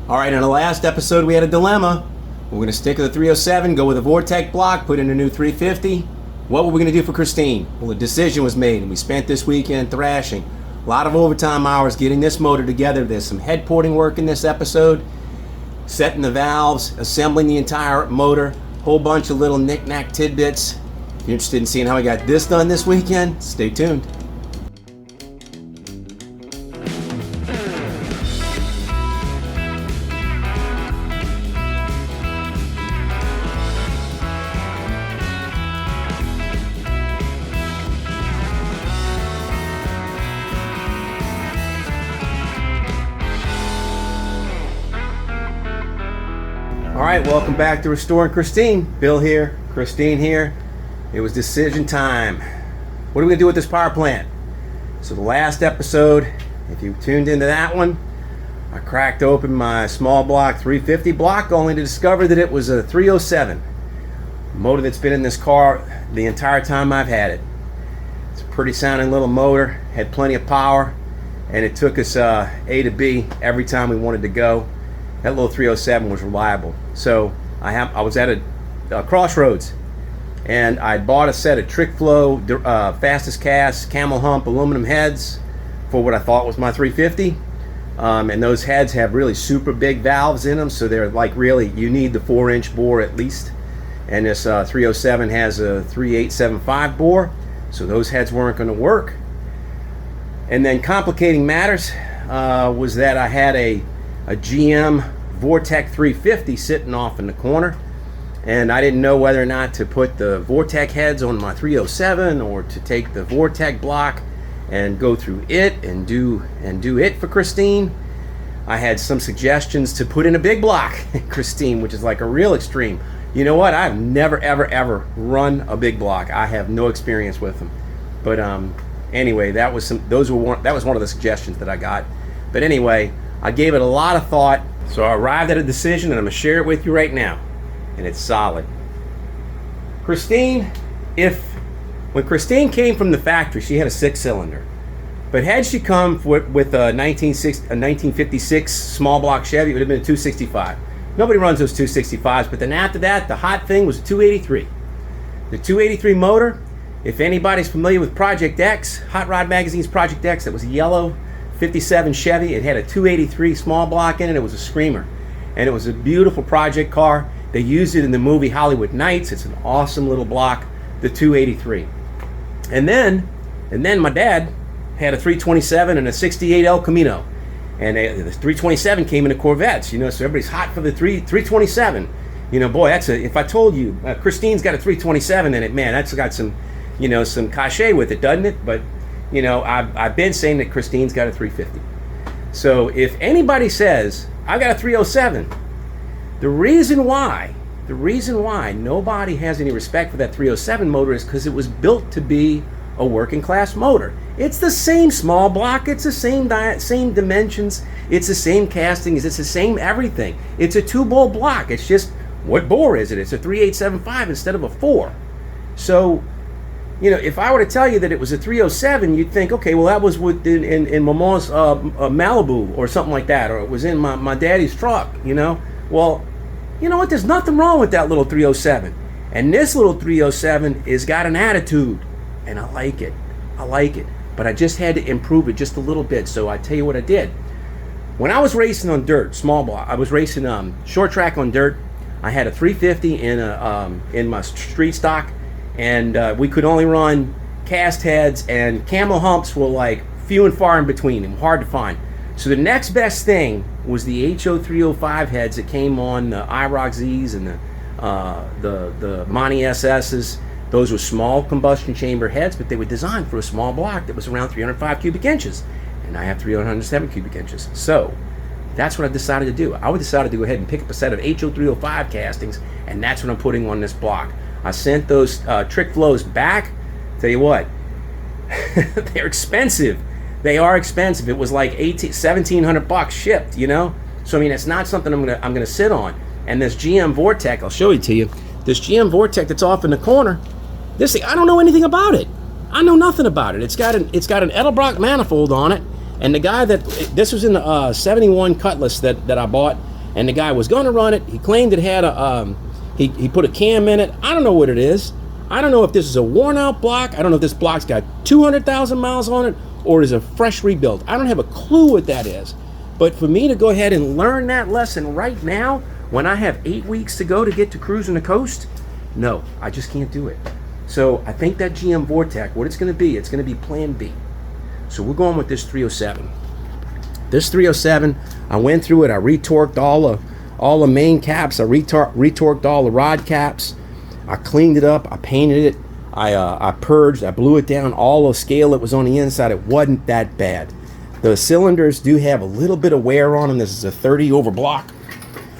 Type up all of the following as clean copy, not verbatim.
All right, in the last episode we had a dilemma. We're going to stick with the 307, go with a Vortec block, put in a new 350. What were we going to do for Christine? Well, a decision was made, and we spent this weekend thrashing. A lot of overtime hours getting this motor together. There's some head porting work in this episode, setting the valves, assembling the entire motor, whole bunch of little knick-knack tidbits. If you're interested in seeing how I got this done this weekend, stay tuned. Alright, welcome back to Restoring Christine. Bill here, Christine here. It was decision time. What are we going to do with this power plant? So the last episode, if you tuned into that one, I cracked open my small block 350 block only to discover that it was a 307. Motor that's been in this car the entire time I've had it. It's a pretty sounding little motor, had plenty of power, and it took us A to B every time we wanted to go. That little 307 was reliable. So I was at a crossroads, and I bought a set of Trick Flow fastest cast camel hump aluminum heads for what I thought was my 350. And those heads have really super big valves in them, so they're like really, you need the 4-inch bore at least. And this 307 has a 3875 bore, so those heads weren't going to work. And then complicating matters was that I had a GM Vortec 350 sitting off in the corner, and I didn't know whether or not to put the Vortec heads on my 307 or to take the Vortec block and go through it and do it for Christine. I had some suggestions to put in a big block Christine, which is like a real extreme. You know what? I've never ever run a big block. I have no experience with them. But anyway, that was one of the suggestions that I got. But anyway, I gave it a lot of thought, so I arrived at a decision, and I'm going to share it with you right now, and it's solid. Christine, when Christine came from the factory, she had a 6-cylinder, but had she come with a 1956 small block Chevy, it would have been a 265. Nobody runs those 265s, but then after that, the hot thing was a 283. The 283 motor, if anybody's familiar with Project X, Hot Rod Magazine's Project X, that was a yellow 57 Chevy. It had a 283 small block in it. It was a screamer, and it was a beautiful project car. They used it in the movie Hollywood Nights. It's an awesome little block, the 283. And then my dad had a 327 and a 68 El Camino, and the 327 came in the Corvettes. You know, so everybody's hot for the 327. You know, boy, if I told you Christine's got a 327 in it, man, that's got some, you know, some cachet with it, doesn't it? But you know, I've been saying that Christine's got a 350. So if anybody says, I got a 307, the reason why nobody has any respect for that 307 motor is because it was built to be a working class motor. It's the same small block, it's the same dimensions, it's the same castings, it's the same everything. It's a 2-bowl block. It's just, what bore is it? It's a 3875 instead of a 4. So, you know, if I were to tell you that it was a 307, you'd think, okay, well, that was in Maman's Malibu or something like that, or it was in my daddy's truck, you know? Well, you know what? There's nothing wrong with that little 307. And this little 307 has got an attitude, and I like it. But I just had to improve it just a little bit, so I tell you what I did. When I was racing on dirt, small block, I was racing short track on dirt. I had a 350 in my street stock, and we could only run cast heads, and camel humps were like few and far in between and hard to find. So the next best thing was the HO305 heads that came on the IROC Zs and the Monty SSs. Those were small combustion chamber heads, but they were designed for a small block that was around 305 cubic inches, and I have 307 cubic inches. So that's what I decided to do. I decided to go ahead and pick up a set of HO305 castings, and that's what I'm putting on this block. I sent those Trick Flows back. Tell you what, they're expensive. They are expensive. It was like $1,700 shipped, you know. So I mean, it's not something I'm gonna sit on. And this GM Vortec, I'll show it to you. This GM Vortec that's off in the corner. This thing, I don't know anything about it. I know nothing about it. It's got an Edelbrock manifold on it, and the guy this was in the 71 Cutlass that I bought, and the guy was going to run it. He claimed it had a, he put a cam in it. I don't know what it is. I don't know if this is a worn out block. I don't know if this block's got 200,000 miles on it or is a fresh rebuild. I don't have a clue what that is. But for me to go ahead and learn that lesson right now, when I have 8 weeks to go to get to cruising the coast, no, I just can't do it. So I think that GM Vortec, what it's going to be plan B. So we're going with this 307. This 307, I went through it. I retorqued all the main caps. I retorqued all the rod caps. I cleaned it up. I painted it. I purged. I blew it down. All the scale that was on the inside, it wasn't that bad. The cylinders do have a little bit of wear on them. This is a 30 over block.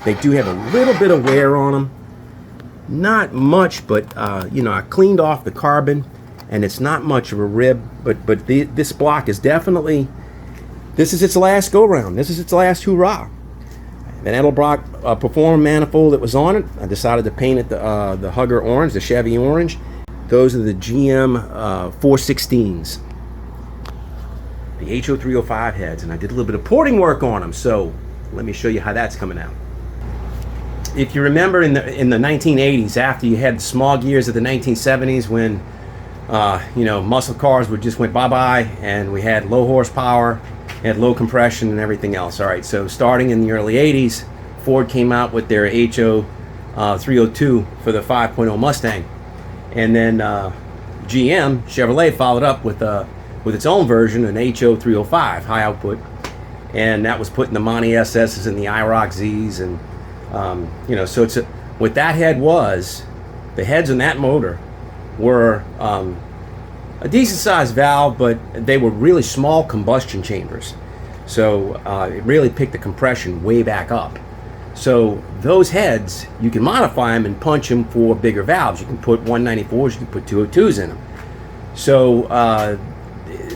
They do have a little bit of wear on them. Not much, but you know, I cleaned off the carbon, and it's not much of a rib. But this block is definitely, this is its last go round. This is its last hurrah. An Edelbrock Performer manifold that was on it, I decided to paint it the Hugger orange, the Chevy orange. Those are the GM 416s. The HO305 heads, and I did a little bit of porting work on them, so let me show you how that's coming out. If you remember in the 1980s, after you had the small gears of the 1970s, when you know, muscle cars would just went bye-bye, and we had low horsepower, had low compression and everything else. All right, so starting in the early 80s, Ford came out with their HO 302 for the 5.0 Mustang, and then GM Chevrolet followed up with its own version, an HO 305 high output, and that was putting the Monty SS's and the IROC Z's, and you know, so what that head was, the heads on that motor were a decent sized valve, but they were really small combustion chambers, so it really picked the compression way back up. So those heads, you can modify them and punch them for bigger valves. You can put 194s, you can put 202s in them. So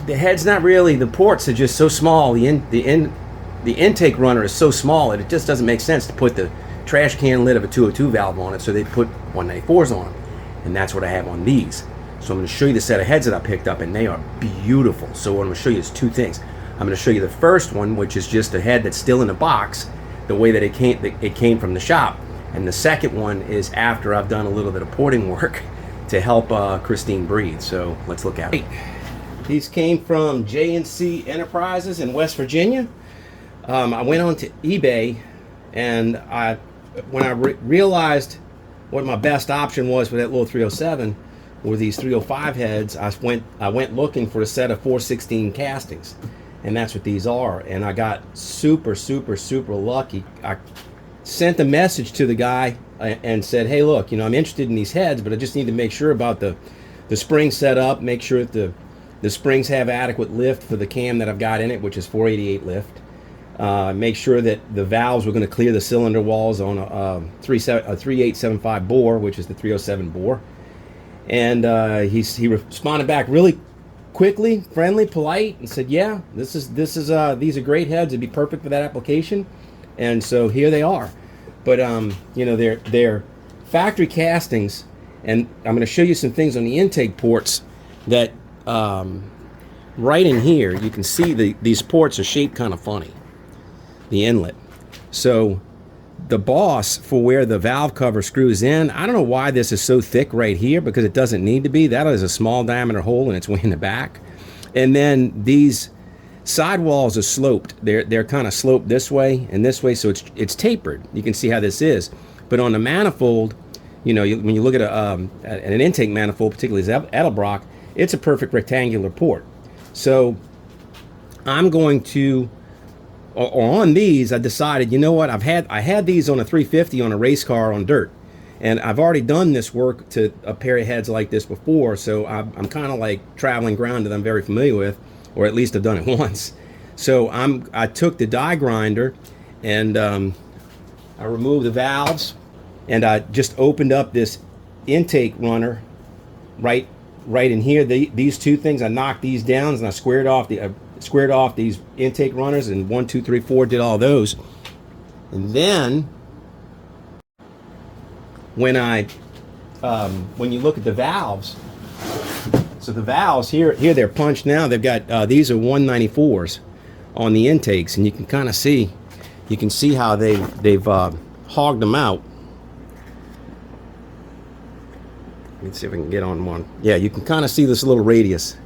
the head's not really, the ports are just so small, the intake runner is so small that it just doesn't make sense to put the trash can lid of a 202 valve on it, so they put 194s on them, and that's what I have on these. So I'm going to show you the set of heads that I picked up, and they are beautiful. So what I'm going to show you is two things. I'm going to show you the first one, which is just a head that's still in the box, the way that it came from the shop, and the second one is after I've done a little bit of porting work to help Christine breathe. So let's look at it. These came from J&C Enterprises in West Virginia. I went on to eBay, and when I realized what my best option was for that little 307 were these 305 heads, I went looking for a set of 416 castings, and that's what these are. And I got super lucky. I sent a message to the guy and said, hey, look, you know, I'm interested in these heads, but I just need to make sure about the spring setup, make sure that the springs have adequate lift for the cam that I've got in it, which is 488 lift. Make sure that the valves were going to clear the cylinder walls on a 3875 bore, which is the 307 bore. And he responded back really quickly, friendly, polite, and said, yeah, these are great heads. It'd be perfect for that application. And so here they are. But you know, they're factory castings, and I'm going to show you some things on the intake ports that right in here you can see these ports are shaped kind of funny, the inlet. So the boss for where the valve cover screws in, I don't know why this is so thick right here, because it doesn't need to be. That is a small diameter hole, and it's way in the back. And then these sidewalls are sloped. They're kind of sloped this way and this way, so it's tapered. You can see how this is. But on the manifold, you know, when you look at an intake manifold, particularly Edelbrock, it's a perfect rectangular port. So I'm going to, or on these, I decided, you know what, I had these on a 350 on a race car on dirt, and I've already done this work to a pair of heads like this before, so I'm kind of like traveling ground that I'm very familiar with, or at least I've done it once. So I took the die grinder and I removed the valves, and I just opened up this intake runner right in here. These two things, I knocked these down, and I squared off these intake runners, and 1, 2, 3, 4 did all those. And then when you look at the valves, so the valves here they're punched now. They've got these are 194s on the intakes, and you can kind of see, you can see how they've hogged them out. Let's see if I can get on one. Yeah, you can kind of see this little radius.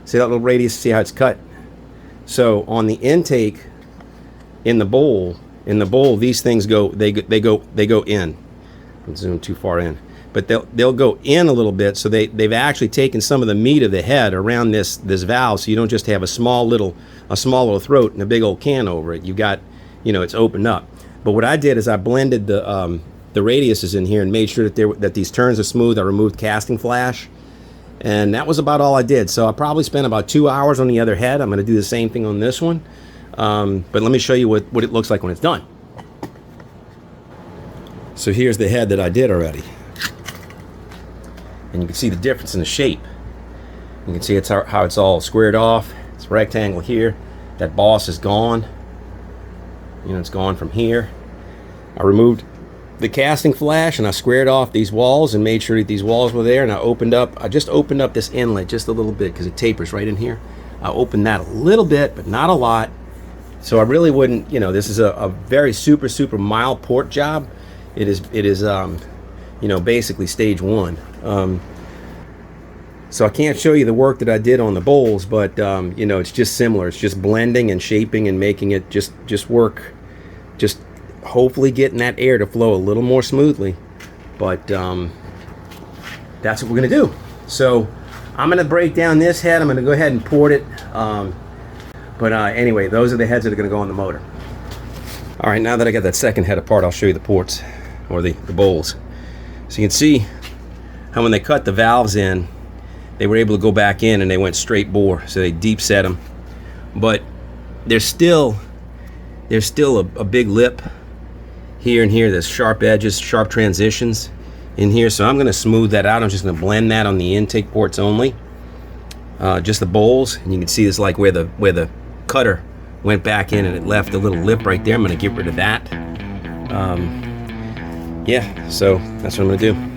See that little radius? See how it's cut? So on the intake in the bowl, these things go in. I'm zooming too far in, but they'll go in a little bit. So they've actually taken some of the meat of the head around this valve, so you don't just have a small little throat and a big old can over it. You got, you know, it's opened up. But what I did is I blended the radiuses in here and made sure that these turns are smooth. I removed casting flash, and that was about all I did. So I probably spent about 2 hours on the other head. I'm going to do the same thing on this one, but let me show you what it looks like when it's done. So here's the head that I did already, and you can see the difference in the shape. You can see how it's all squared off. It's a rectangle here. That boss is gone. You know, it's gone from here. I removed the casting flash and I squared off these walls and made sure that these walls were there, and I just opened up this inlet just a little bit because it tapers right in here. I opened that a little bit, but not a lot. So I really wouldn't, you know, this is a very super mild port job. It is you know, basically stage 1. So I can't show you the work that I did on the bowls, but you know, it's just similar. It's just blending and shaping and making it just work, just hopefully getting that air to flow a little more smoothly. But that's what we're gonna do. So I'm gonna break down this head. I'm gonna go ahead and port it. Anyway, those are the heads that are gonna go on the motor. All right, now that I got that second head apart, I'll show you the ports, or the bowls. So you can see how when they cut the valves in, they were able to go back in and they went straight bore, so they deep set them. But there's still a big lip here and here. There's sharp edges, sharp transitions in here. So I'm going to smooth that out. I'm just going to blend that on the intake ports only, just the bowls. And you can see this, like where the cutter went back in and it left a little lip right there. I'm going to get rid of that. Yeah, so that's what I'm going to do.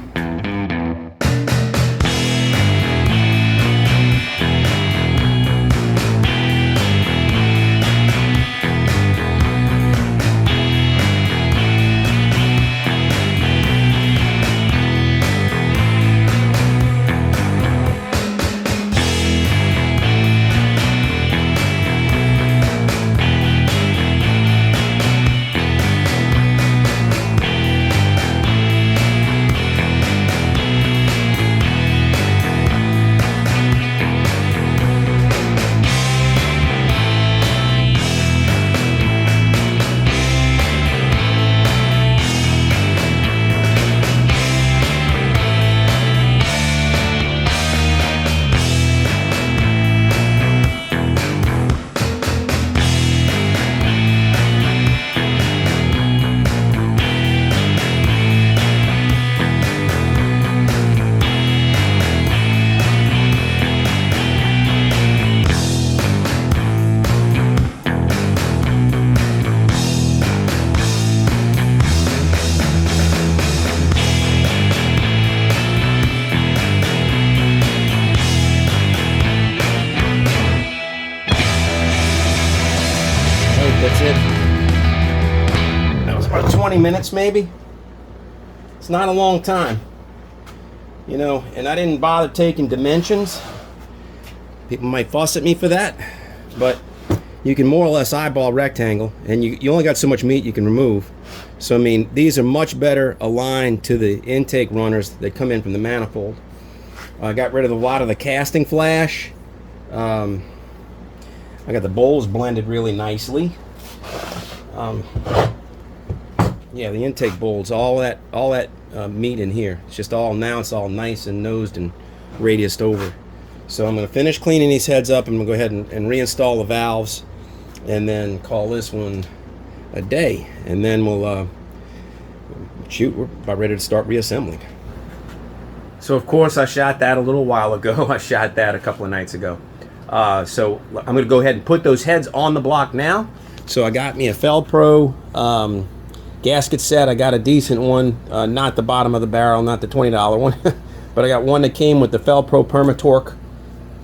That's it. That was about 20 minutes maybe. It's not a long time, you know, and I didn't bother taking dimensions. People might fuss at me for that, but you can more or less eyeball rectangle, and you only got so much meat you can remove. So I mean, these are much better aligned to the intake runners that come in from the manifold. I got rid of a lot of the casting flash. I got the bowls blended really nicely. Yeah, the intake bowls, all that meat in here. It's just all, now it's all nice and nosed and radiused over. So I'm going to finish cleaning these heads up. I'm going to go ahead and reinstall the valves, and then call this one a day. And then we'll shoot, we're about ready to start reassembling. So of course I shot that a little while ago. I shot that a couple of nights ago. So I'm going to go ahead and put those heads on the block now. So I got me a Fel-Pro gasket set. I got a decent one, not the bottom of the barrel, not the $20 one, but I got one that came with the Fel-Pro Perma-Torque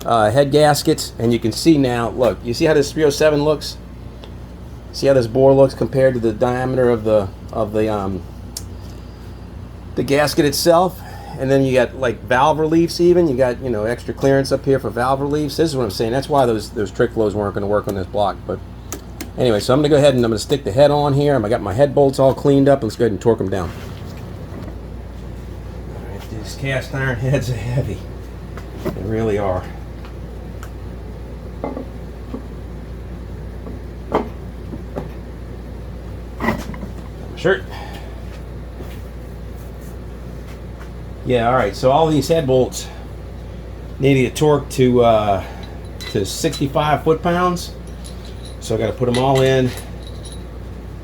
head gaskets. And you can see now, look, you see how this 307 looks? See how this bore looks compared to the diameter of the gasket itself? And then you got like valve reliefs even. You got, you know, extra clearance up here for valve reliefs. This is what I'm saying. That's why those trick flows weren't going to work on this block. But anyway, so I'm going to go ahead and I'm going to stick the head on here. I got my head bolts all cleaned up. Let's go ahead and torque them down. All right, these cast iron heads are heavy. They really are. Shirt. Yeah, all right. So all these head bolts need to get torqued to 65 foot-pounds. So I got to put them all in,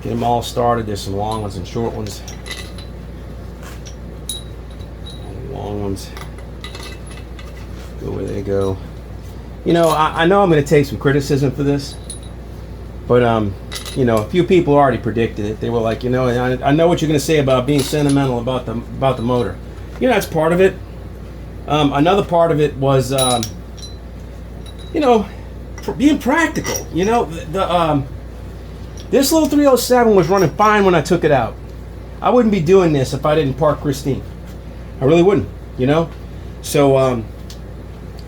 get them all started. There's some long ones and short ones. Long ones go where they go. You know, I know I'm going to take some criticism for this, but you know, a few people already predicted it. They were like, you know, I know what you're going to say about being sentimental about the motor. You know, that's part of it. Another part of it was, you know, being practical. You know, this little 307 was running fine when I took it out. I wouldn't be doing this if I didn't park Christine. I really wouldn't. You know, so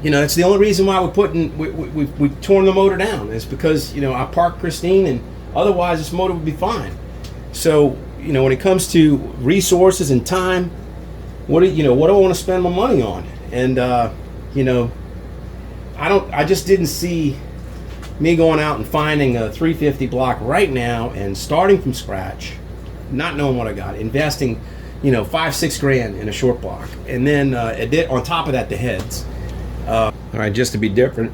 you know, that's the only reason why we've torn the motor down. Is because, you know, I parked Christine, and otherwise this motor would be fine. So, you know, when it comes to resources and time, what do I want to spend my money on? And you know, I just didn't see me going out and finding a 350 block right now and starting from scratch, not knowing what I got, investing, you know, $5-6 grand in a short block, and then on top of that, the heads. All right, just to be different,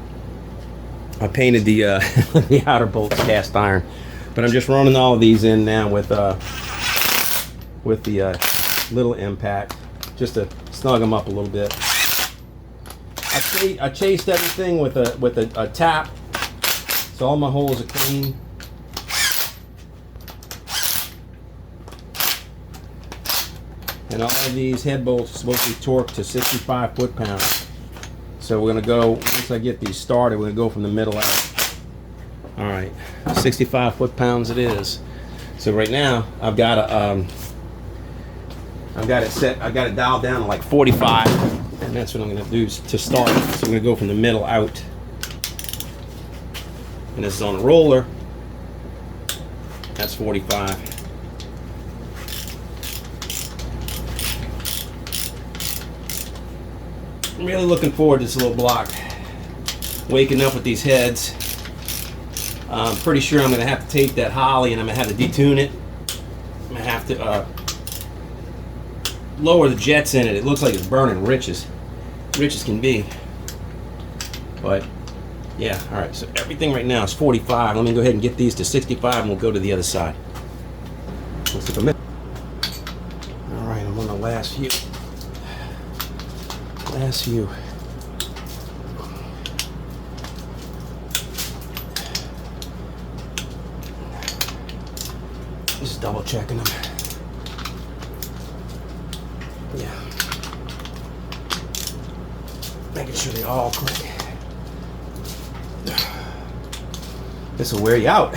I painted the the outer bolts cast iron, but I'm just running all of these in now with the little impact, just to snug them up a little bit. I chased everything with a tap, so all my holes are clean. And all of these head bolts are supposed to be torqued to 65 foot-pounds. So we're gonna go, once I get these started, we're gonna go from the middle out. All right, 65 foot-pounds it is. So right now, I've got it dialed down to like 45, and that's what I'm gonna do to start. So I'm gonna go from the middle out. And this is on a roller. That's 45. I'm really looking forward to this little block. Waking up with these heads. I'm pretty sure I'm going to have to take that Holly and I'm going to have to detune it. I'm going to have to lower the jets in it. It looks like it's burning rich as can be. But yeah, all right. So everything right now is 45. Let me go ahead and get these to 65 and we'll go to the other side. Let's take a minute. All right, I'm on the last few. Last few. Just double checking them. Yeah. Making sure they all click. This will wear you out.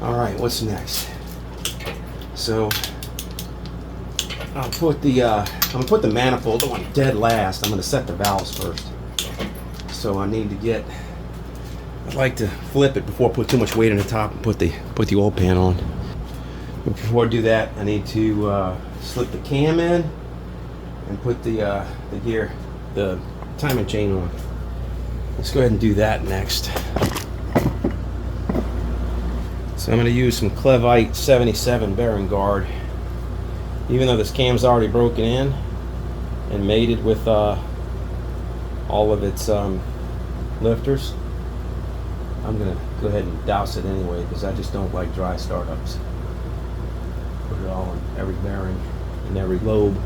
All right, what's next? So I'm gonna put the manifold on dead last. I'm gonna set the valves first. So I need to get, I'd like to flip it before I put too much weight on the top and put the oil pan on. But before I do that, I need to slip the cam in and put the gear, the timing chain on. Let's go ahead and do that next. So I'm going to use some Clevite 77 bearing guard. Even though this cam's already broken in and mated with all of its lifters, I'm going to go ahead and douse it anyway because I just don't like dry startups. Put it all in every bearing and every lobe.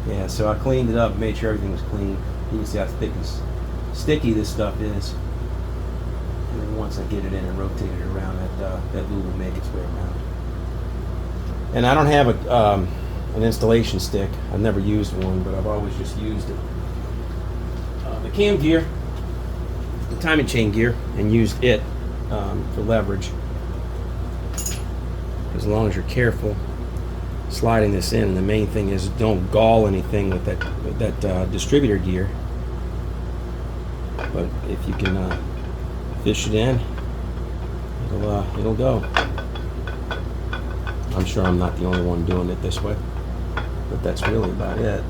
Yeah, so I cleaned it up, made sure everything was clean. You can see how thick and sticky this stuff is. And then once I get it in and rotate it around, that lube will make its way around. And I don't have an installation stick. I've never used one, but I've always just used it. The cam gear, the timing chain gear, and used it for leverage. As long as you're careful sliding this in, the main thing is don't gall anything with that distributor gear. But if you can fish it in, it'll go. I'm sure I'm not the only one doing it this way, but that's really about it.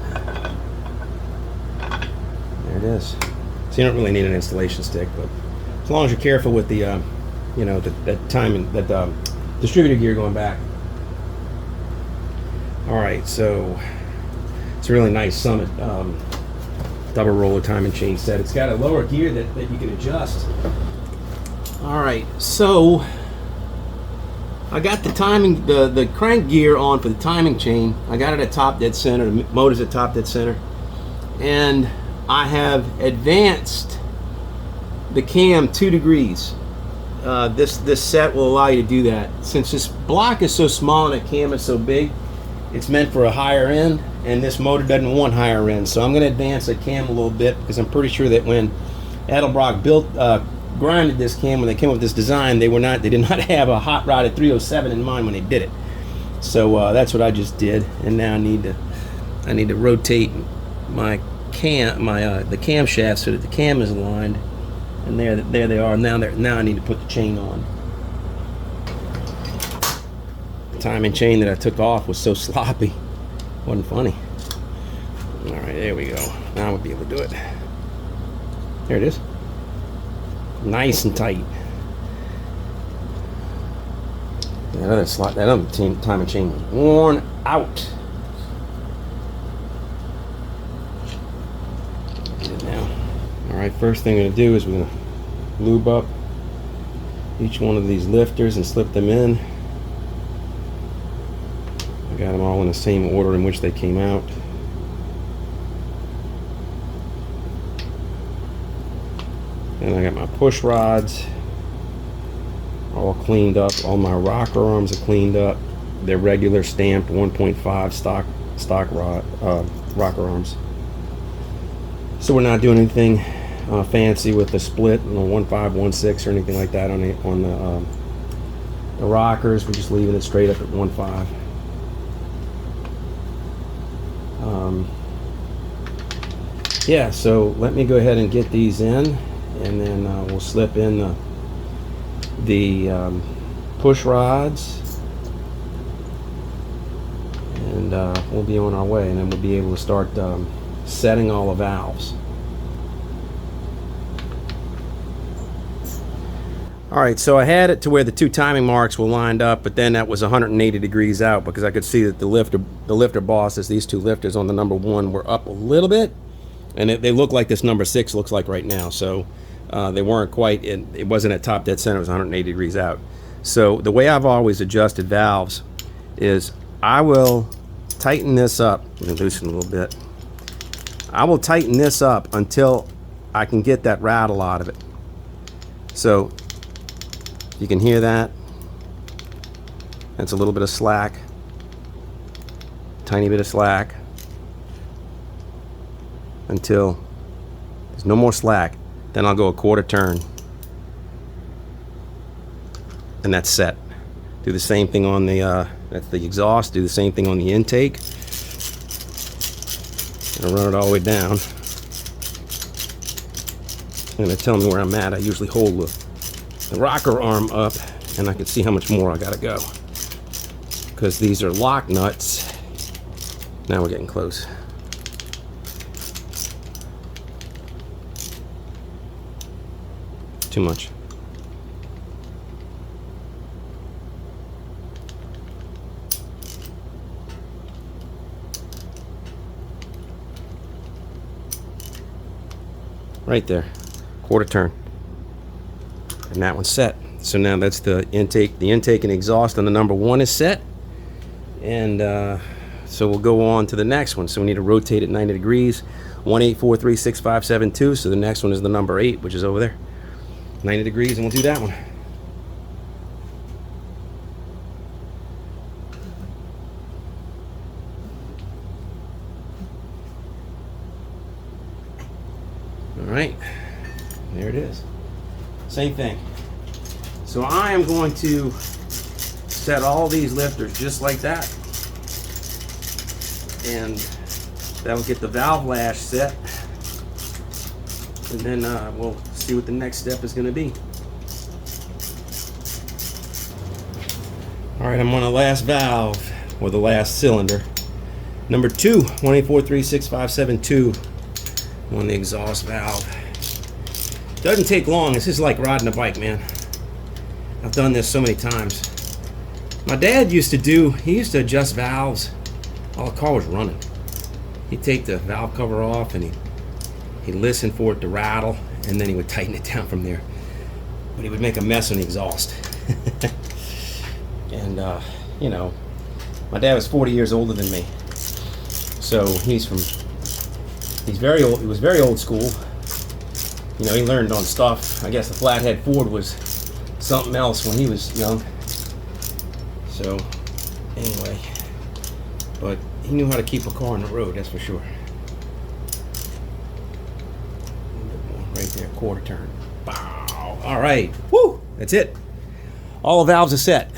There it is. So you don't really need an installation stick, but as long as you're careful with the, that timing, that distributor gear going back. All right, so it's a really nice Summit double roller timing chain set. It's got a lower gear that you can adjust. All right, so I got the timing, the crank gear on for the timing chain. I got it at top dead center. The motor's at top dead center, and I have advanced the cam 2 degrees. This set will allow you to do that. Since this block is so small and the cam is so big, it's meant for a higher end, and this motor doesn't want higher end. So I'm going to advance the cam a little bit, because I'm pretty sure that when Edelbrock grinded this cam, when they came up with this design, they did not have a hot rodded 307 in mind when they did it. So that's what I just did, and now I need to rotate my the camshaft so that the cam is aligned, and there they are. Now I need to put the chain on. The timing chain that I took off was so sloppy, wasn't funny. All right, there we go. Now we'll be able to do it. There it is. Nice and tight. That other timing chain was worn out. Get it now. All right, first thing I'm going to do is we're going to lube up each one of these lifters and slip them in. I got them all in the same order in which they came out. And I got my push rods all cleaned up. All my rocker arms are cleaned up. They're regular stamped 1.5 stock rocker arms. So we're not doing anything fancy with the split, 1.5, 1.6 or anything like that on the rockers. We're just leaving it straight up at 1.5. Yeah, so let me go ahead and get these in, and then we'll slip in the push rods, and we'll be on our way, and then we'll be able to start setting all the valves. All right, so I had it to where the two timing marks were lined up, but then that was 180 degrees out, because I could see that the lifter bosses, these two lifters on the number 1, were up a little bit, and they look like this number 6 looks like right now. So they weren't quite, it wasn't at top dead center, it was 180 degrees out. So the way I've always adjusted valves is I will tighten this up. Let me loosen a little bit. I will tighten this up until I can get that rattle out of it. So you can hear that. That's a little bit of slack. Tiny bit of slack. Until there's no more slack. Then I'll go a quarter turn. And that's set. Do the same thing on the, that's the exhaust. Do the same thing on the intake. And run it all the way down. It's going to tell me where I'm at. I usually hold the rocker arm up, and I can see how much more I got to go. Because these are lock nuts. Now we're getting close. Too much. Right there, quarter turn, and that one's set. So now that's the intake and exhaust on the number 1 is set, and so we'll go on to the next one. So we need to rotate it 90 degrees, 18436572. So the next one is the number 8, which is over there. 90 degrees, and we'll do that one. All right, there it is. Same thing. So I am going to set all these lifters just like that, and that will get the valve lash set, and then we'll see what the next step is going to be. All right, I'm on the last valve, or the last cylinder, number 2, 1843657 on the exhaust valve. Doesn't take long. This is like riding a bike, man. I've done this so many times. My dad used to adjust valves while the car was running. He'd take the valve cover off and he'd listen for it to rattle, and then he would tighten it down from there. But he would make a mess on the exhaust. And you know, my dad was 40 years older than me, so he's very old. He was very old school. You know, he learned on stuff. I guess the flathead Ford was something else when he was young. So anyway, but he knew how to keep a car on the road, that's for sure. Right there, quarter turn. Bow. All right, woo, that's it. All the valves are set.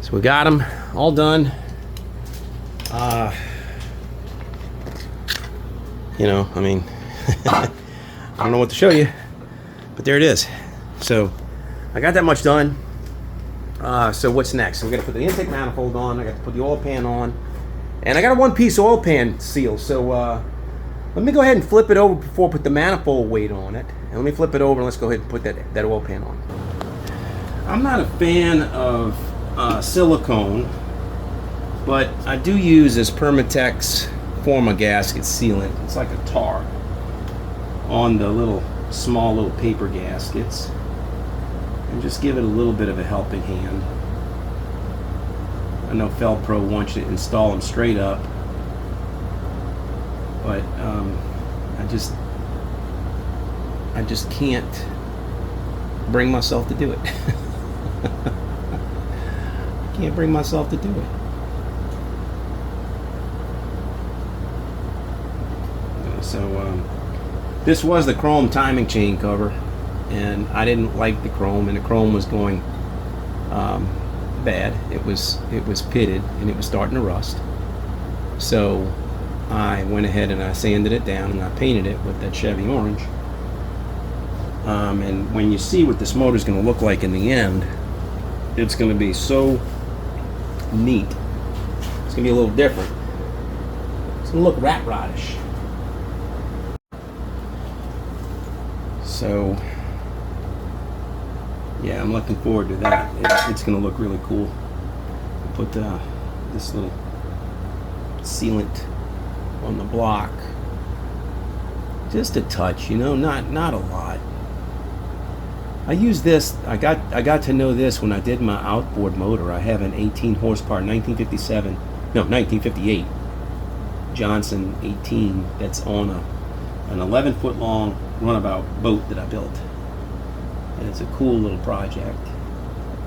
So we got them all done. You know, I mean, I don't know what to show you, but there it is. So I got that much done. So what's next? So we're gonna put the intake manifold on. I got to put the oil pan on, and I got a one-piece oil pan seal. So let me go ahead and flip it over before I put the manifold weight on it. And let me flip it over and let's go ahead and put that oil pan on. I'm not a fan of silicone, but I do use this Permatex Forma gasket sealant. It's like a tar on the small little paper gaskets, and just give it a little bit of a helping hand. I know Fel-Pro wants you to install them straight up, but I just can't bring myself to do it. I can't bring myself to do it. So this was the chrome timing chain cover, and I didn't like the chrome, and the chrome was going bad. It was pitted and it was starting to rust. So I went ahead and I sanded it down and I painted it with that Chevy orange. And when you see what this motor is going to look like in the end, it's going to be so neat. It's going to be a little different. It's going to look rat rodish. So yeah, I'm looking forward to that. It's going to look really cool. Put this little sealant on the block, just a touch, you know, not a lot. I use this. I got to know this when I did my outboard motor. I have an 18 horsepower 1958 Johnson 18 that's on an 11-foot long runabout boat that I built, and it's a cool little project.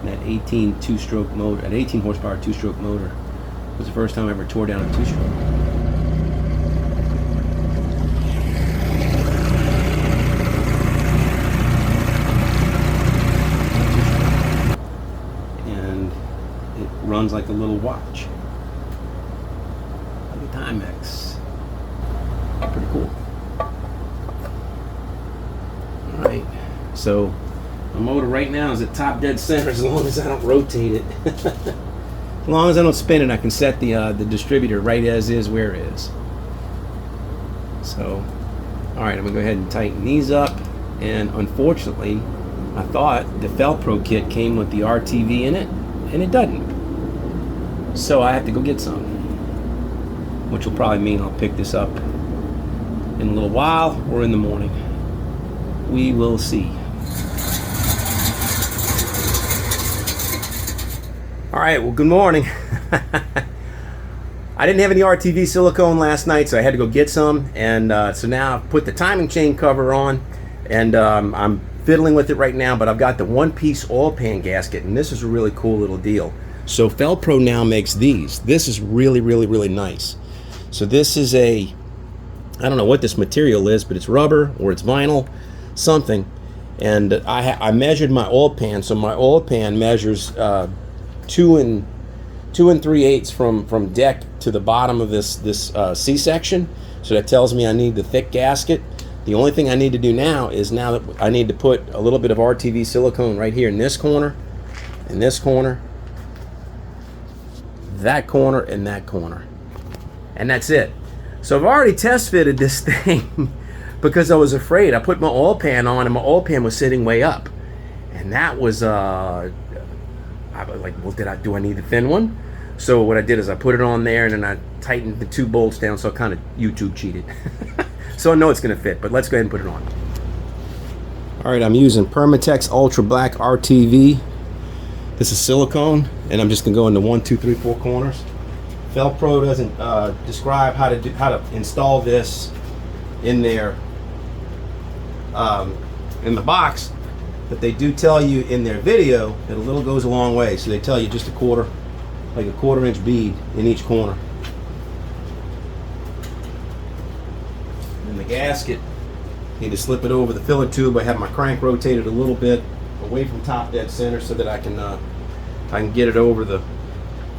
And that 18 two-stroke motor, that 18 horsepower two-stroke motor, was the first time I ever tore down a two-stroke. And it runs like a little watch, like a Timex. Pretty cool. Alright, so my motor right now is at top dead center as long as I don't rotate it. As long as I don't spin it, I can set the distributor right as is where it is. So, alright, I'm going to go ahead and tighten these up. And unfortunately, I thought the Fel-Pro kit came with the RTV in it, and it doesn't. So I have to go get some, which will probably mean I'll pick this up in a little while or in the morning. We will see. All right, well, good morning. I didn't have any RTV silicone last night, so I had to go get some, and so now I've put the timing chain cover on, And I'm fiddling with it right now, but I've got the one-piece oil pan gasket, and this is a really cool little deal. So Fel-Pro now makes these. This is really, really, really nice. So this is I don't know what this material is, but it's rubber or it's vinyl, something. And I measured my oil pan. So my oil pan measures 2 3/8 from deck to the bottom of this C-section. So that tells me I need the thick gasket. The only thing I need to do now is that I need to put a little bit of RTV silicone right here in this corner, that corner, and that corner. And that's it. So I've already test fitted this thing because I was afraid. I put my oil pan on and my oil pan was sitting way up. And that was, I was like, well, do I need the thin one? So what I did is I put it on there and then I tightened the 2 bolts down, so I kind of YouTube cheated. So I know it's going to fit, but let's go ahead and put it on. All right, I'm using Permatex Ultra Black RTV. This is silicone, and I'm just going to go into 1, 2, 3, 4 corners. Fel-Pro doesn't describe how to install this in there in the box, but they do tell you in their video that a little goes a long way. So they tell you just a 1/4-inch bead in each corner. And the gasket, need to slip it over the filler tube. I have my crank rotated a little bit away from top dead center so that I can get it over the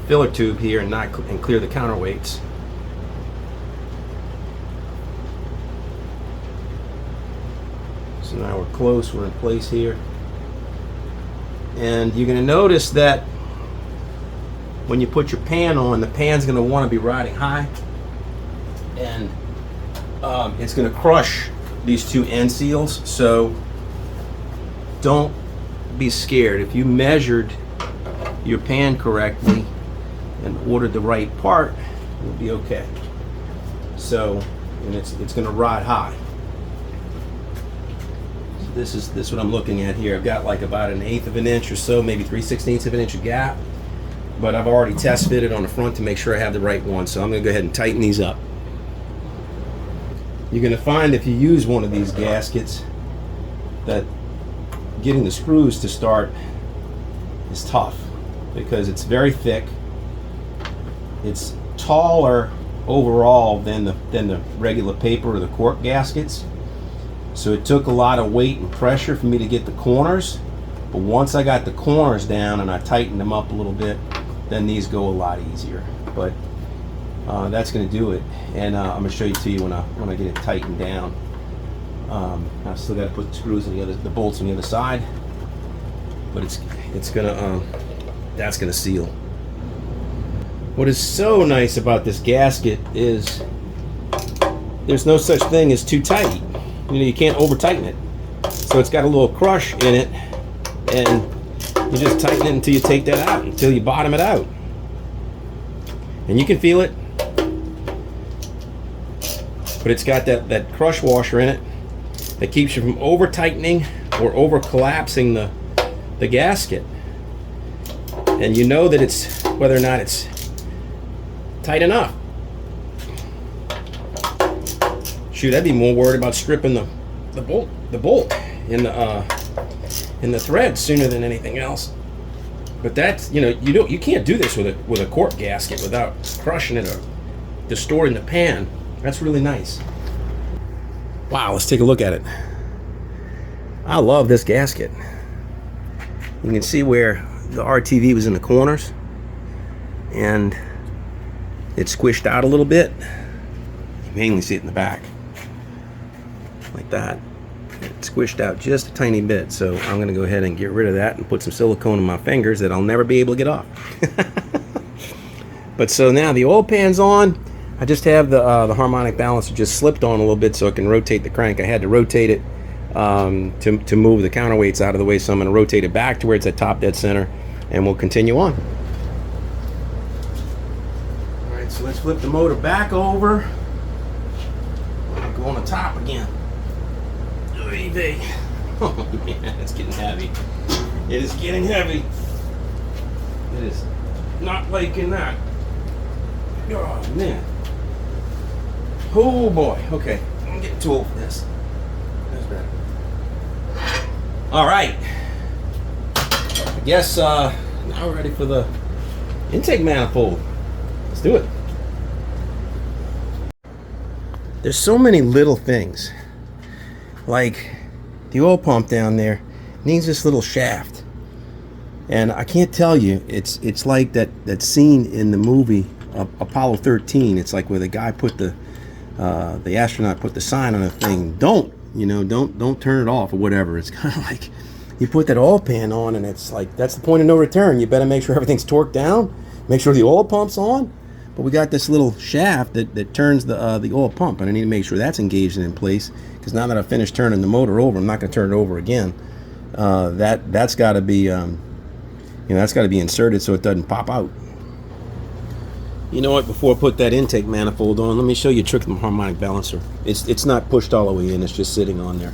filler tube here and clear the counterweights. So now we're close, we're in place here. And you're going to notice that when you put your pan on, the pan's going to want to be riding high, and it's going to crush these 2 end seals. So don't be scared. If you measured your pan correctly and ordered the right part, you'll be okay. So, and it's going to ride high. So this is what I'm looking at here. I've got like about 1/8 of an inch or so, maybe 3/16 of an inch of gap. But I've already test fitted on the front to make sure I have the right one. So I'm going to go ahead and tighten these up. You're going to find if you use one of these gaskets that getting the screws to start is tough because it's very thick. It's taller overall than the regular paper or the cork gaskets. So it took a lot of weight and pressure for me to get the corners. But once I got the corners down and I tightened them up a little bit, then these go a lot easier. But that's going to do it, and I'm going to show you to you when I get it tightened down. I still got to put the screws in the bolts on the other side, but it's gonna that's going to seal. What is so nice about this gasket is there's no such thing as too tight. You can't over tighten it. So it's got a little crush in it, and you just tighten it until you take that out, until you bottom it out. And you can feel it, but it's got that crush washer in it that keeps you from over tightening or over collapsing the gasket. And you know that it's whether or not it's tight enough. Shoot, I'd be more worried about stripping the bolt in the thread sooner than anything else. But that's, you can't do this with a cork gasket without crushing it or distorting the pan. That's really nice. Wow, let's take a look at it. I love this gasket. You can see where the RTV was in the corners, and it squished out a little bit. You mainly see it in the back, like that. It squished out just a tiny bit, so I'm going to go ahead and get rid of that and put some silicone in my fingers that I'll never be able to get off. But so now the oil pan's on. I just have the harmonic balancer just slipped on a little bit so I can rotate the crank. I had to rotate it to move the counterweights out of the way, so I'm going to rotate it back to where it's at top dead center, and we'll continue on. All right, so let's flip the motor back over. I'll go on the top again. Oh man, it's getting heavy. It is getting heavy. It is not liking that. Oh man. Oh boy. Okay, I'm getting too old for this. That's better. All right. I guess now we're ready for the intake manifold. Let's do it. There's so many little things. Like the oil pump down there needs this little shaft. And I can't tell you, it's like that scene in the movie Apollo 13. It's like where the guy put the astronaut put the sign on the thing, don't turn it off or whatever. It's kind of like you put that oil pan on and it's like, that's the point of no return. You better make sure everything's torqued down, make sure the oil pump's on. But we got this little shaft that turns the oil pump, and I need to make sure that's engaged and in place, because now that I've finished turning the motor over, I'm not going to turn it over again. That's got to be that's got to be inserted so it doesn't pop out. You know what? Before I put that intake manifold on, let me show you a trick with the harmonic balancer. It's not pushed all the way in; it's just sitting on there.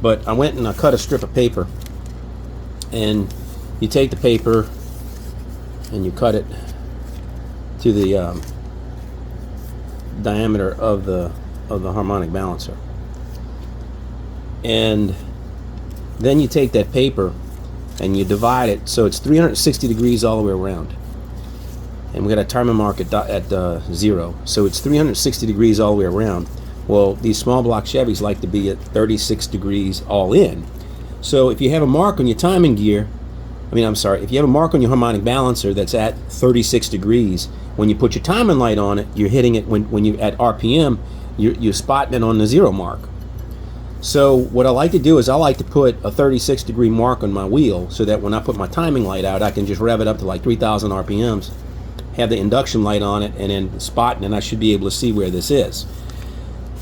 But I went and I cut a strip of paper, and you take the paper and you cut it to the diameter of the harmonic balancer, and then you take that paper and you divide it so it's 360 degrees all the way around, and we got a timer mark at 0, so it's 360 degrees all the way around. Well, these small block Chevys like to be at 36 degrees all in. So if you have a mark on your timing gear, if you have a mark on your harmonic balancer that's at 36 degrees, when you put your timing light on it, you're hitting it when you at RPM, you're spotting it on the 0 mark. So what I like to do is I like to put a 36 degree mark on my wheel so that when I put my timing light out, I can just rev it up to like 3,000 RPMs, have the induction light on it, and then spotting, and I should be able to see where this is.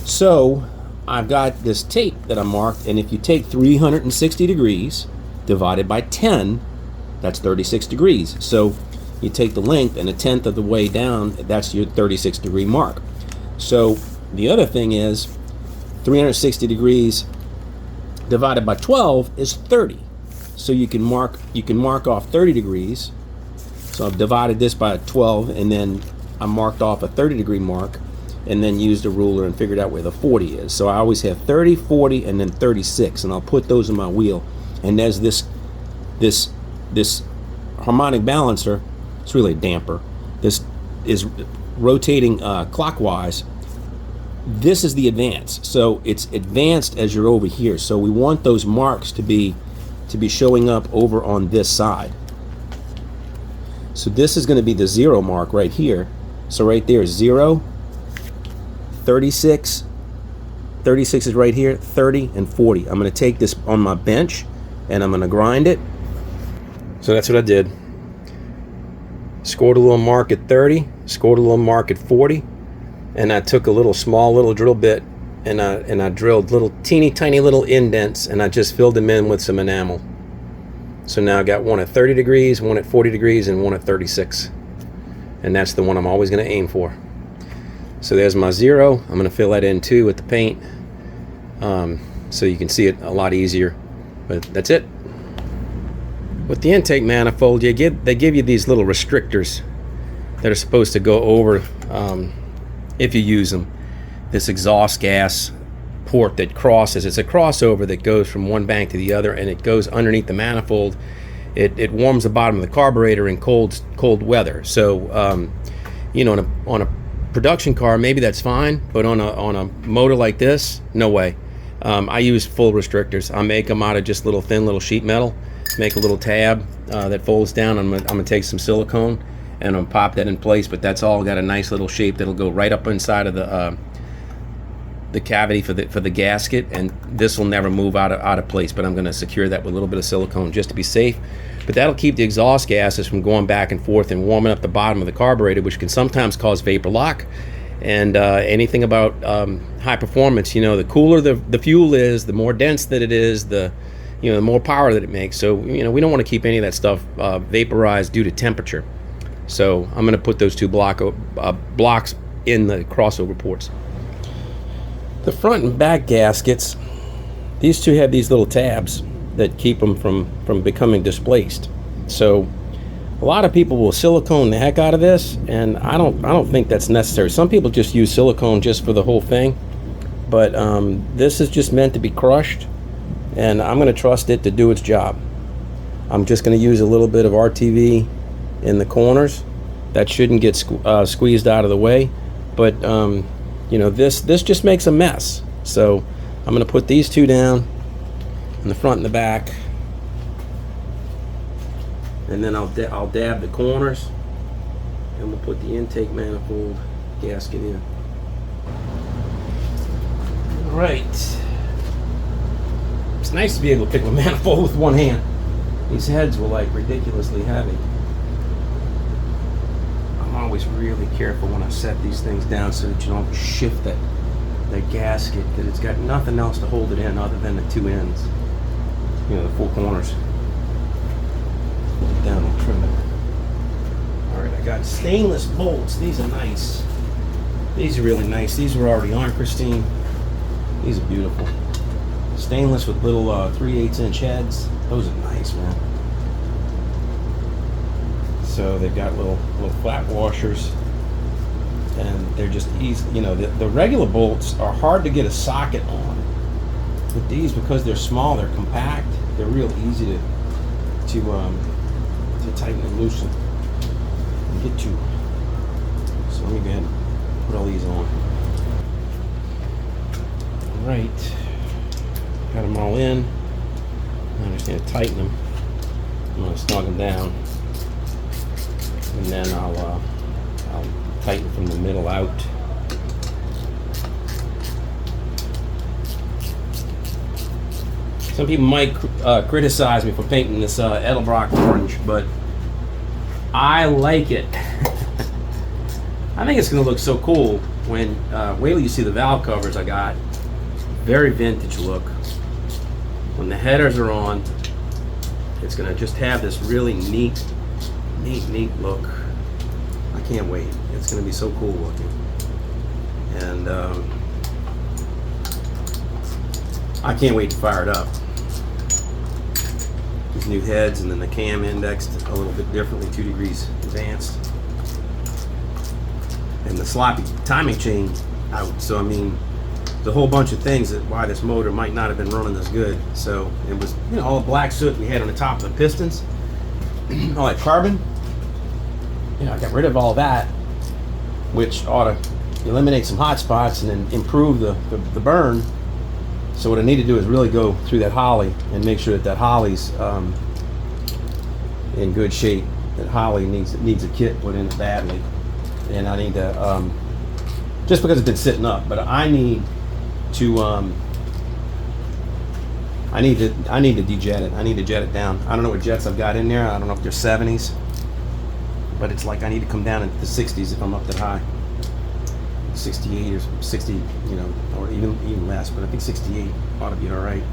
So I've got this tape that I marked, and if you take 360 degrees divided by 10, that's 36 degrees. So you take the length and a tenth of the way down, that's your 36 degree mark. So the other thing is 360 degrees divided by 12 is 30. So you can mark off 30 degrees. So I've divided this by 12, and then I marked off a 30 degree mark, and then used a ruler and figured out where the 40 is. So I always have 30, 40, and then 36, and I'll put those in my wheel. And there's this harmonic balancer. It's really a damper. This is rotating clockwise. This is the advance. So it's advanced as you're over here. So we want those marks to be showing up over on this side. So this is going to be the 0 mark right here. So right there, 0, 36, 36 is right here, 30, and 40. I'm going to take this on my bench and I'm going to grind it. So that's what I did. Scored a little mark at 30, scored a little mark at 40, and I took a small little drill bit and I drilled little teeny tiny little indents, and I just filled them in with some enamel. So now I got one at 30 degrees, one at 40 degrees, and one at 36. And that's the one I'm always going to aim for. So there's my 0. I'm going to fill that in too with the paint, so you can see it a lot easier. But that's it. With the intake manifold, they give you these little restrictors that are supposed to go over, if you use them, this exhaust gas port that crosses. It's a crossover that goes from one bank to the other, and it goes underneath the manifold. It warms the bottom of the carburetor in cold weather. So on a production car, maybe that's fine, but on a motor like this, no way. I use full restrictors. I make them out of just thin little sheet metal. Make a little tab that folds down. I'm gonna take some silicone and I'm gonna pop that in place, but that's all got a nice little shape that'll go right up inside of the cavity for the gasket, and this will never move out of place, but I'm gonna secure that with a little bit of silicone just to be safe. But that'll keep the exhaust gases from going back and forth and warming up the bottom of the carburetor, which can sometimes cause vapor lock. And anything about high performance, the cooler the fuel is, the more dense that it is, the more power that it makes. So we don't want to keep any of that stuff vaporized due to temperature. So I'm going to put those two blocks in the crossover ports. The front and back gaskets, these two have these little tabs that keep them from becoming displaced. So a lot of people will silicone the heck out of this, and I don't think that's necessary. Some people just use silicone just for the whole thing, but this is just meant to be crushed, and I'm going to trust it to do its job. I'm just going to use a little bit of RTV in the corners. That shouldn't get squeezed out of the way, but you know, this just makes a mess. So I'm going to put these two down in the front and the back, and then I'll dab the corners, and we'll put the intake manifold gasket in. All right. It's nice to be able to pick a manifold with one hand. These heads were like ridiculously heavy. I'm always really careful when I set these things down so that you don't shift that gasket, because it's got nothing else to hold it in other than the two ends. You know, the four corners. Down and trim it. Alright, I got stainless bolts. These are nice. These are really nice. These were already on, Christine. These are beautiful. Stainless with little 3/8 inch heads. Those are nice, man. So they've got little flat washers, and they're just easy. You know, the regular bolts are hard to get a socket on. With these, because they're small, they're compact, they're real easy to tighten and loosen and get to. So let me go ahead and put all these on. All right, got them all in. I'm just going to tighten them. I'm going to snug them down, and then I'll tighten from the middle out. Some people might criticize me for painting this Edelbrock orange, but I like it. I think it's going to look so cool when wait till you see the valve covers I got. Very vintage look. When the headers are on, it's going to just have this really neat look. I can't wait. It's going to be so cool looking. And I can't wait to fire it up. These new heads, and then the cam indexed a little bit differently, 2 degrees advanced. And the sloppy timing chain out. So I mean, there's a whole bunch of things that why this motor might not have been running as good. So it was, you know, all the black soot we had on the top of the pistons, all that carbon. You know, I got rid of all that, which ought to eliminate some hot spots and then improve the burn. So what I need to do is really go through that holly and make sure that holly's in good shape. That holly needs a kit put in it badly, and I need to just because it's been sitting up. But I need to I need to dejet it. I need to jet it down. I don't know what jets I've got in there. I don't know if they're 70s, but it's like I need to come down into the 60s if I'm up that high. 68 or 60, you know, or even less, but I think 68 ought to be all right.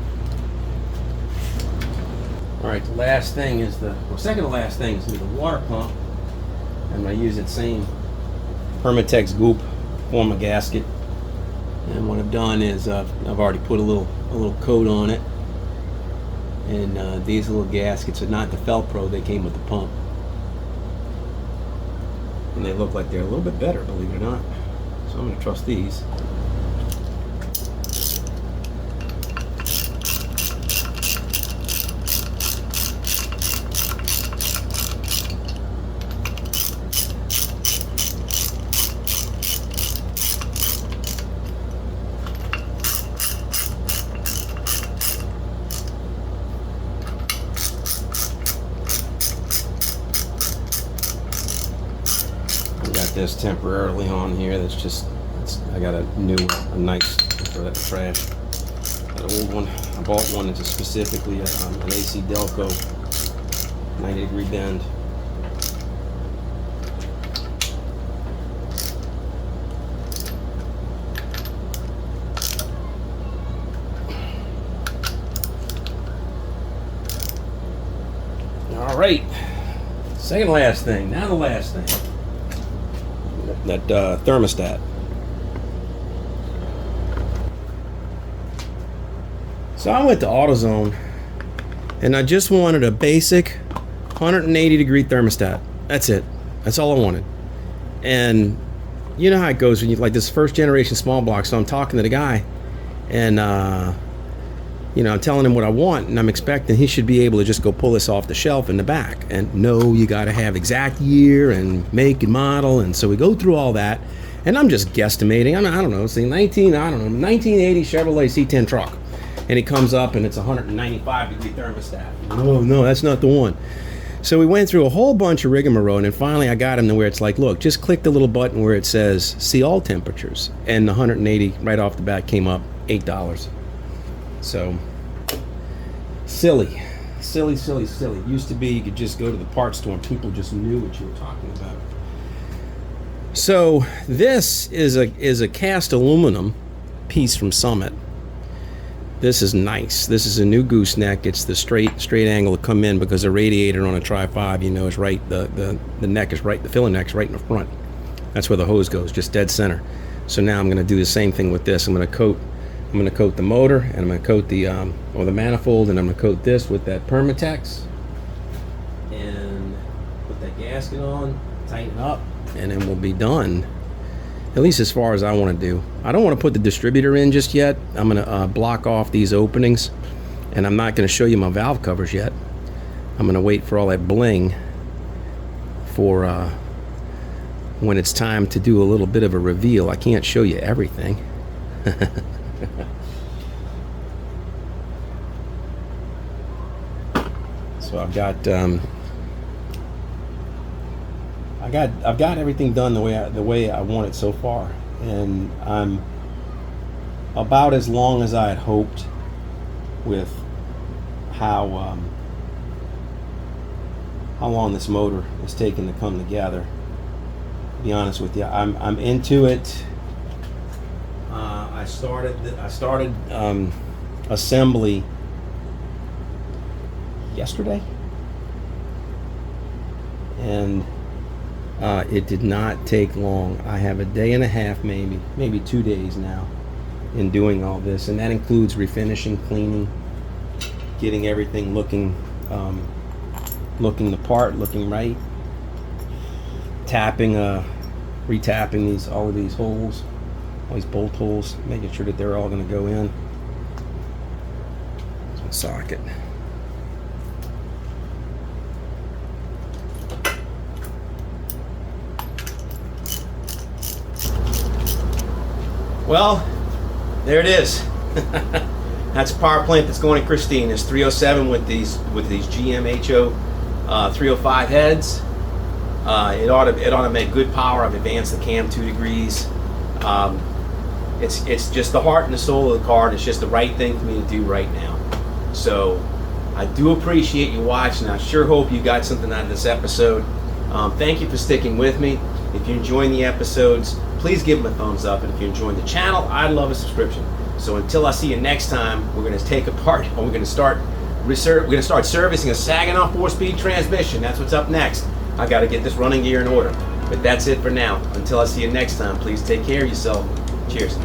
All right, the last thing is second to last thing is gonna be the water pump. I'm gonna use that same Permatex goop for my gasket. And what I've done is I've already put a little coat on it. And these little gaskets are not the Fel-Pro, they came with the pump. And they look like they're a little bit better, believe it or not. So I'm going to trust these. This temporarily on here. That's just, I got a nice, throw that in the trash. Got an old one. I bought one that's specifically an AC Delco 90-degree bend. All right, second last thing. Now the last thing. That thermostat. So I went to AutoZone and I just wanted a basic 180-degree thermostat. That's it. That's all I wanted. And you know how it goes when you like this first generation small block. So I'm talking to the guy, and you know, I'm telling him what I want, and I'm expecting he should be able to just go pull this off the shelf in the back. And no, you got to have exact year and make and model. And so we go through all that, and I'm just guesstimating. I don't know, say 1980 Chevrolet C10 truck. And he comes up, and it's 195-degree thermostat. Oh, no, that's not the one. So we went through a whole bunch of rigmarole, and finally I got him to where it's like, look, just click the little button where it says see all temperatures. And the 180 right off the bat came up $8. So silly. Used to be you could just go to the parts store and people just knew what you were talking about. So this is a cast aluminum piece from Summit. This is nice. This is a new gooseneck. It's the straight angle to come in, because the radiator on a Tri-5, you know, is right. The neck is right. The filler neck's right in the front. That's where the hose goes, just dead center. So now I'm going to do the same thing with this. I'm going to coat the motor, and I'm going to coat the manifold, and I'm going to coat this with that Permatex, and put that gasket on, tighten up, and then we'll be done. At least as far as I want to do. I don't want to put the distributor in just yet. I'm going to block off these openings, and I'm not going to show you my valve covers yet. I'm going to wait for all that bling for when it's time to do a little bit of a reveal. I can't show you everything. So I've got everything done the way I want it so far, and I'm about as long as I had hoped with how long this motor is taking to come together. To be honest with you, I'm into it. I started assembly yesterday, and it did not take long. I have a day and a half, maybe 2 days now in doing all this, and that includes refinishing, cleaning, getting everything looking the part, looking right, tapping, retapping all of these holes, all these bolt holes, making sure that they're all going to go in. Socket. Well, there it is. That's a power plant that's going to Christine. It's 307 with these GMHO 305 heads. It ought to make good power. I've advanced the cam 2 degrees. It's just the heart and the soul of the car, and it's just the right thing for me to do right now. So I do appreciate you watching. I sure hope you got something out of this episode. Thank you for sticking with me. If you're enjoying the episodes, please give them a thumbs up, and if you're enjoying the channel, I'd love a subscription. So until I see you next time, we're going to take apart, or we're going to start servicing a Saginaw 4-speed transmission. That's what's up next. I got to get this running gear in order. But that's it for now. Until I see you next time, please take care of yourself. Cheers.